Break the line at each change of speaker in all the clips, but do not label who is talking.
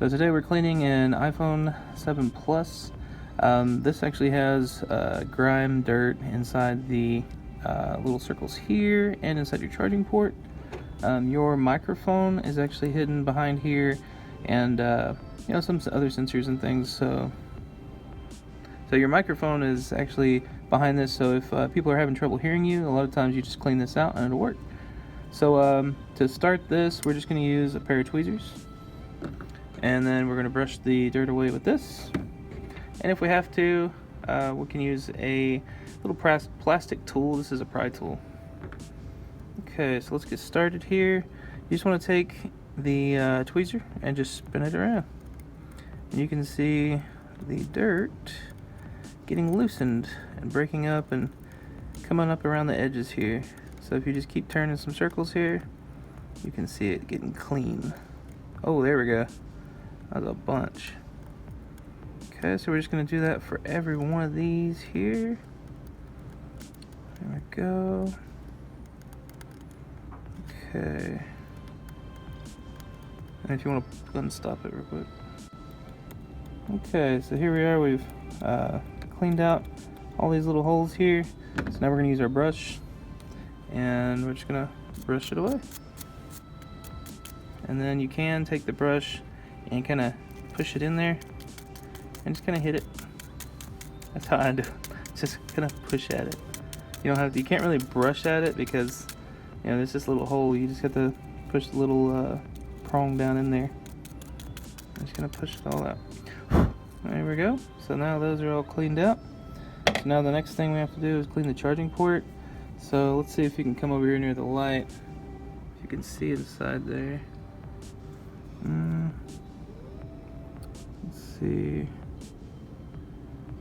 So today we're cleaning an iPhone 7 Plus. This actually has grime, dirt inside the little circles here and inside your charging port. Your microphone is actually hidden behind here, and some other sensors and things. So your microphone is actually behind this. So if people are having trouble hearing you, a lot of times you just clean this out and it'll work. So to start this, we're just going to use a pair of tweezers. And then we're going to brush the dirt away with this. And if we have to, we can use a little plastic tool. This is a Pry Tool. Okay, so let's get started here. You just want to take the tweezer and just spin it around. And you can see the dirt getting loosened and breaking up and coming up around the edges here. So if you just keep turning some circles here, you can see it getting clean. Oh, there we go. That was a bunch. Okay, so we're just going to do that for every one of these here. There we go. Okay. And if you want to unstop it real quick. Okay, so here we are. We've cleaned out all these little holes here. So now we're going to use our brush, and we're just going to brush it away. And then you can take the brush and kind of push it in there and just kind of hit it. That's how I do it. Just kind of push at it. You can't really brush at it because there's this little hole. You just have to push the little prong down in there. I'm just gonna push it all out. There we go. So now those are all cleaned out. So now the next thing we have to do is clean the charging port. So let's see if you can come over here near the light. If you can see inside there. Let's see.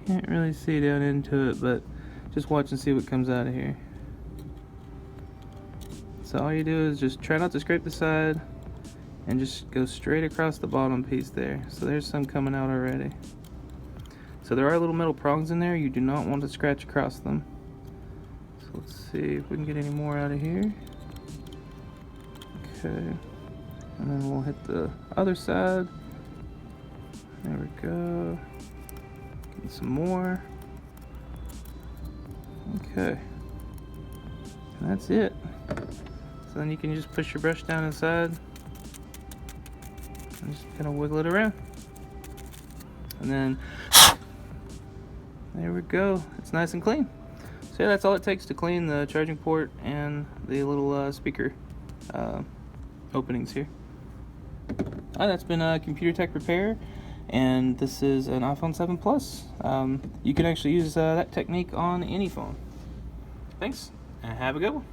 Can't really see down into it, but just watch and see what comes out of here. So all you do is just try not to scrape the side and just go straight across the bottom piece there. So there's some coming out already. So there are little metal prongs in there. You do not want to scratch across them. So let's see if we can get any more out of here. Okay. And then we'll hit the other side. There we go. Get some more. Okay. And that's it. So then you can just push your brush down inside and just kind of wiggle it around. And then there we go. It's nice and clean. So yeah, that's all it takes to clean the charging port and the little speaker openings here. Alright, that's been Computer Tech Repair, and this is an iPhone 7 Plus. You can actually use that technique on any phone. Thanks, and have a good one.